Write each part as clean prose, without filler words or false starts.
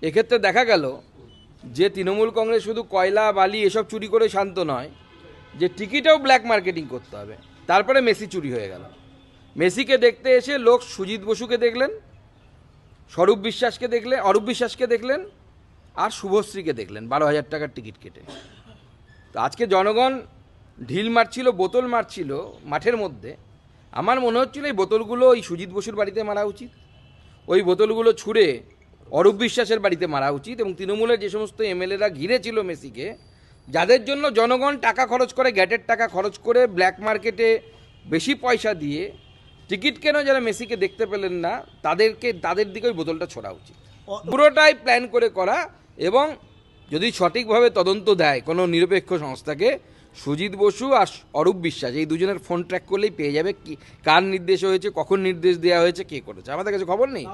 এক্ষেত্রে দেখা গেল যে তৃণমূল কংগ্রেস শুধু কয়লা বালি এসব চুরি করে শান্ত নয়, যে টিকিটেও ব্ল্যাক মার্কেটিং করতে হবে। তারপরে মেসি চুরি হয়ে গেল। মেসিকে দেখতে এসে লোক সুজিত বসুকে দেখলেন, অরূপ বিশ্বাসকে দেখলেন, আর শুভশ্রীকে দেখলেন 12,000 টাকার টিকিট কেটে। তো আজকে জনগণ ঢিল মারছিল, বোতল মারছিল মাঠের মধ্যে। আমার মনে হচ্ছিল এই বোতলগুলো ওই সুজিত বসুর বাড়িতে মারা উচিত, ওই বোতলগুলো ছুঁড়ে অরূপ বিশ্বাসের বাড়িতে মারা উচিত। এবং তৃণমূলের যে সমস্ত এমএলএরা ঘিরেছিল মেসিকে, যাদের জন্য জনগণ টাকা খরচ করে, গ্যাটের টাকা খরচ করে ব্ল্যাক মার্কেটে বেশি পয়সা দিয়ে টিকিট কেন, যারা মেসিকে দেখতে পেলেন না, তাদের দিকে ওই বোতলটা ছোড়া উচিত। পুরোটাই প্ল্যান করে করা। এবং যদি সঠিকভাবে তদন্ত দেয় কোনো নিরপেক্ষ সংস্থাকে, সুজিত বসু আর অরূপ বিশ্বাস এই দুজনের ফোন ট্র্যাক করলেই পেয়ে যাবে কি কার নির্দেশ হয়েছে, কখন নির্দেশ দেওয়া হয়েছে, কে করেছে। আমাদের কাছে খবর নেই।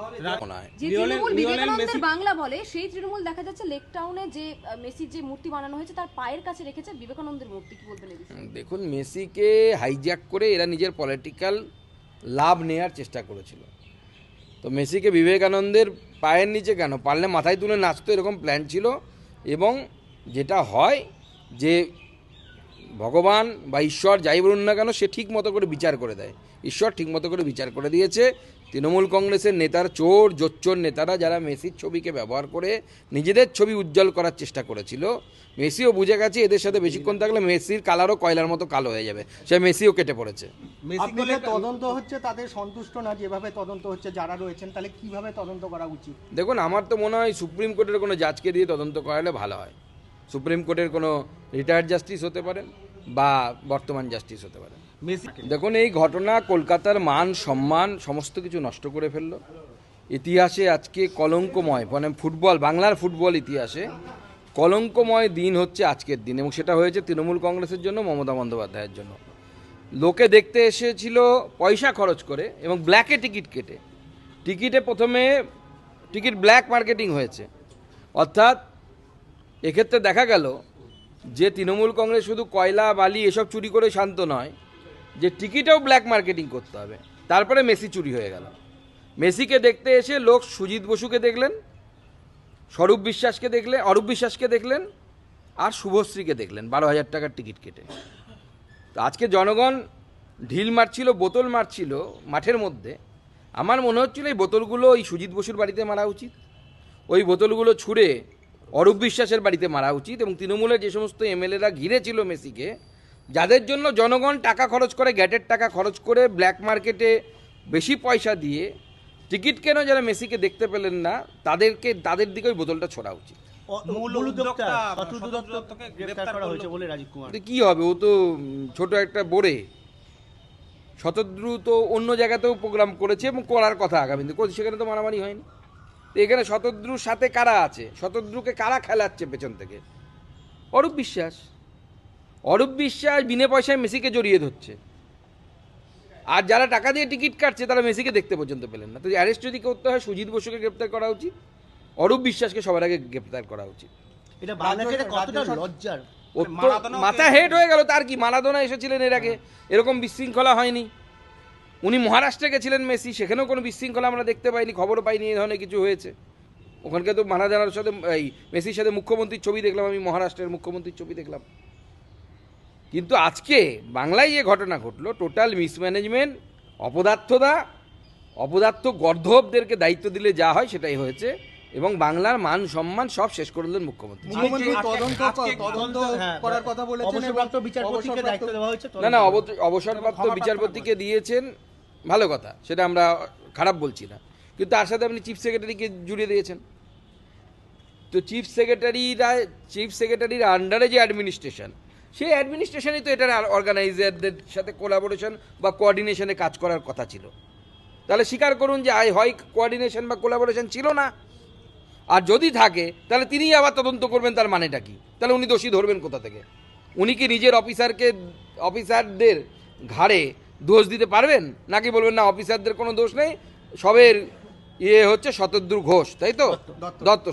যে তৃণমূল বিবেকানন্দের বাংলা বলে, সেই তৃণমূল দেখা যাচ্ছে লেক টাউনে যে মেসির যে মূর্তি বানানো হয়েছে তার পায়ের কাছে রেখেছে বিবেকানন্দের মূর্তি। কি বলবেন এই বিষয়ে? দেখুন, মেসিকে হাইজ্যাক করে এরা নিজের পলিটিক্যাল লাভ নেওয়ার চেষ্টা করেছিল। তো মেসিকে বিবেকানন্দের পায়ের নিচে কেন, পারলে মাথায় তুলে নাচতো, এরকম প্ল্যান ছিল। এবং যেটা হয় যে ভগবান বা ঈশ্বর যাই বলুন না কেন, সে ঠিক মতো করে বিচার করে দেয়। ঈশ্বর ঠিক মতো করে বিচার করে দিয়েছে। তৃণমূল কংগ্রেসের নেতার জোচ্চোর নেতারা যারা মেসির ছবিকে ব্যবহার করে নিজেদের ছবি উজ্জ্বল করার চেষ্টা করেছিল, মেসিও বুঝে গেছে এদের সাথে বেশিক্ষণ থাকলে মেসির কালারও কয়লার মতো কালো হয়ে যাবে। সে মেসিও কেটে পড়েছে। আপনাদের তদন্ত হচ্ছে, তাদের সন্তুষ্ট না যেভাবে তদন্ত হচ্ছে যারা রয়েছেন, তাহলে কিভাবে তদন্ত করা উচিত? দেখুন, আমার তো মনে হয় সুপ্রিম কোর্টের কোনো জাজকে দিয়ে তদন্ত করালে ভালো হয়। সুপ্রিম কোর্টের কোনো রিটায়ার্ড জাস্টিস হতে পারেন বা বর্তমান জাস্টিস হতে পারেন। দেখুন, এই ঘটনা কলকাতার মান সম্মান সমস্ত কিছু নষ্ট করে ফেললো। ইতিহাসে আজকে কলঙ্কময়, মানে ফুটবল, বাংলার ফুটবল ইতিহাসে কলঙ্কময় দিন হচ্ছে আজকের দিন। এবং সেটা হয়েছে তৃণমূল কংগ্রেসের জন্য, মমতা বন্দ্যোপাধ্যায়ের জন্য। লোকে দেখতে এসেছিল পয়সা খরচ করে এবং ব্ল্যাকে টিকিট কেটে। টিকিটে প্রথমে টিকিট ব্ল্যাক মার্কেটিং হয়েছে। অর্থাৎ এক্ষেত্রে দেখা গেল যে তৃণমূল কংগ্রেস শুধু কয়লা বালি এসব চুরি করে শান্ত নয়, যে টিকিটেও ব্ল্যাক মার্কেটিং করতে হবে। তারপরে মেসি চুরি হয়ে গেল। মেসিকে দেখতে এসে লোক সুজিত বসুকে দেখলেন, অরূপ বিশ্বাসকে দেখলেন, আর শুভশ্রীকে দেখলেন 12,000 টাকার টিকিট কেটে। তো আজকে জনগণ ঢিল মারছিল, বোতল মারছিল মাঠের মধ্যে। আমার মনে হচ্ছিল এই বোতলগুলো ওই সুজিত বসুর বাড়িতে মারা উচিত, ওই বোতলগুলো ছুঁড়ে অরূপ বিশ্বাসের বাড়িতে মারা উচিত। এবং তৃণমূলের যে সমস্ত এমএলএরা ঘিরেছিল মেসিকে, যাদের জন্য জনগণ টাকা খরচ করে, গ্যাটের টাকা খরচ করে ব্ল্যাক মার্কেটে বেশি পয়সা দিয়ে টিকিট কেন, যারা মেসিকে দেখতে পেলেন না, তাদের দিকে ওই বোতলটা ছোড়া উচিত। কি হবে, ও তো ছোট একটা বোরে। শতদ্রু তো অন্য জায়গাতেও প্রোগ্রাম করেছে এবং করার কথা আগামী দিনে, সেখানে তো মারামারি হয়নি। তো এখানে শতদ্রুর সাথে কারা আছে, শতদ্রুকে কারা খেলাচ্ছে পেছন থেকে? অরূপ বিশ্বাস বিনা পয়সায় মেসিকে জড়িয়ে ধরছে। আর যারা টাকা দিয়ে টিকিট কাটছে তারা মেসিকে দেখতে পর্যন্ত পেলেন না। তো অ্যারেস্ট যদি করতে হয়, সুজিত বসুকে গ্রেপ্তার করা উচিত, অরূপ বিশ্বাসকে সবার আগে গ্রেপ্তার করা উচিত। এটা বাংলাদেশে কতটা লজ্জার! মাথা হেড হয়ে গেল। তার কি, মারাদোনা এসেছিলেন এর আগে, এরকম বিশৃঙ্খলা হয়নি। উনি মহারাষ্ট্রে গেছিলেন মেসি, সেখানেও কোনো বিশৃঙ্খলা আমরা দেখতে পাইনি, খবরও পাইনি এই ধরনের কিছু হয়েছে। ওখানকে তো মারাদোনার সাথে, এই মেসির সাথে মুখ্যমন্ত্রীর ছবি দেখলাম, আমি মহারাষ্ট্রের মুখ্যমন্ত্রীর ছবি দেখলাম। কিন্তু আজকে বাংলায় যে ঘটনা ঘটলো, টোটাল মিসম্যানেজমেন্ট, অপদার্থ গর্ধবদেরকে দায়িত্ব দিলে যা হয় সেটাই হয়েছে। এবং বাংলার মান সম্মান সব শেষ করে দিলেন মুখ্যমন্ত্রী। না, অবসরপ্রাপ্ত বিচারপতিকে দিয়েছেন, ভালো কথা, সেটা আমরা খারাপ বলছি না। কিন্তু তার সাথে আপনি চিফ সেক্রেটারিকে জুড়ে দিয়েছেন। তো চিফ সেক্রেটারির আন্ডারে যে অ্যাডমিনিস্ট্রেশন, সেই অ্যাডমিনিস্ট্রেশনই তো এটার অর্গানাইজারদের সাথে কোলাবোরেশন বা কোঅর্ডিনেশনে কাজ করার কথা ছিল। তাহলে স্বীকার করুন যে হয় কোঅর্ডিনেশন বা কোলাবোরেশন ছিল না। আর যদি থাকে তাহলে তিনিই আবার তদন্ত করবেন, তার মানেটা কি? তাহলে উনি দোষী ধরবেন কোথা থেকে? উনি কি নিজের অফিসারদের ঘাড়ে দোষ দিতে পারবেন? নাকি বলবেন না, অফিসারদের কোনো দোষ নেই, সবের হচ্ছে শতদ্রু ঘোষ, তাই তো,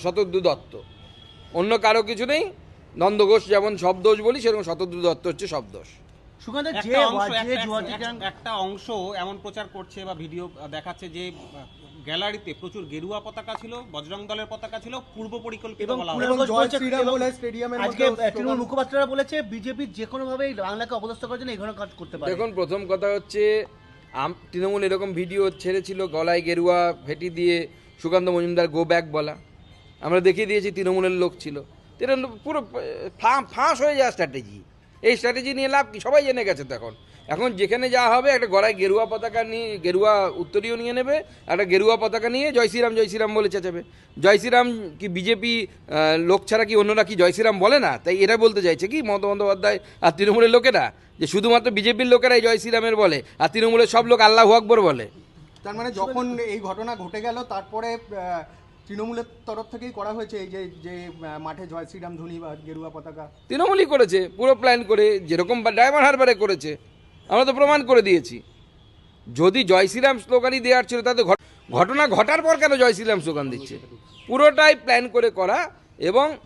শতদ্রু দত্ত, অন্য কারো কিছু নেই। নন্দ ঘোষ যেমন সব দোষ বলি, সেরকম শতদ্রু দত্ত হচ্ছে সব দোষ। একটা অংশ এমন প্রচার করছে বা ভিডিও দেখাচ্ছে যে গ্যালারিতে প্রচুর গেরুয়া পতাকা ছিল, বজরং দলের পতাকা ছিল, পূর্ব পরিকল্পিত এবং বলা হয়। এবং কুণাল ঘোষ জয় বলছে- শ্রীরাম এবং বলে স্টেডিয়ামের আজকে মধ্যে তৃণমূল মুখপাত্ররা বলেছে বিজেপি যে কোনো ভাবে বাংলাকে অপদস্থ করার জন্য এই ধরনের কাজ করতে পারে। দেখুন, প্রথম কথা হচ্ছে তৃণমূল এরকম ভিডিও ছেড়েছিল গলায় গেরুয়া ফেটি দিয়ে সুকান্ত মজুমদার গো ব্যাক বলা, আমরা দেখিয়ে দিয়েছি তৃণমূলের লোক ছিল। এটা পুরো ফাঁস হয়ে যাওয়া স্ট্র্যাটেজি। এই স্ট্র্যাটেজি নিয়ে লাভ কি? সবাই জেনে গেছে। তো এখন যেখানে যা হবে, একটা গলায় গেরুয়া পতাকা নিয়ে গেরুয়া উত্তরীয় নিয়ে নেবে, একটা গেরুয়া পতাকা নিয়ে জয় শ্রীরাম বলে চেঁচাবে। জয় শ্রীরাম কি বিজেপি লোক ছাড়া কি অন্যরা কি জয় শ্রীরাম বলে না? তাই এরা বলতে চাইছে কি মমতা বন্দ্যোপাধ্যায় আর তৃণমূলের লোকেরা যে শুধুমাত্র বিজেপির লোকেরাই জয় শ্রীরামের বলে আর তৃণমূলের সব লোক আল্লাহু আকবর বলে? তার মানে যখন এই ঘটনা ঘটে গেল তারপরে তৃণমূলের তরফ থেকেই করা হয়েছে এই যে মাঠে জয় শ্রীরাম ধ্বনি বা গেরুয়া পতাকা। তৃণমূলই করেছে পুরো প্ল্যান করে, যেরকম ডায়মন্ড হারবারে করেছে। আমরা তো প্রমাণ করে দিয়েছি। যদি জয় শ্রীরাম স্লোগানই দেওয়ার ছিল, তাতে ঘটনা ঘটার পর কেন জয় শ্রীরাম স্লোগান দিচ্ছে? পুরোটাই প্ল্যান করে করা। এবং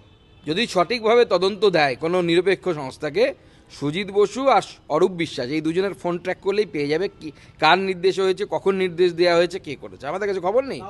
যদি সঠিকভাবে তদন্ত দেয় কোনো নিরপেক্ষ সংস্থাকে, সুজিত বসু আর অরূপ বিশ্বাস এই দুজনের ফোন ট্র্যাক করলেই পেয়ে যাবে কি কার নির্দেশ হয়েছে, কখন নির্দেশ দেওয়া হয়েছে, কে করেছে। আমাদের কাছে খবর নেই।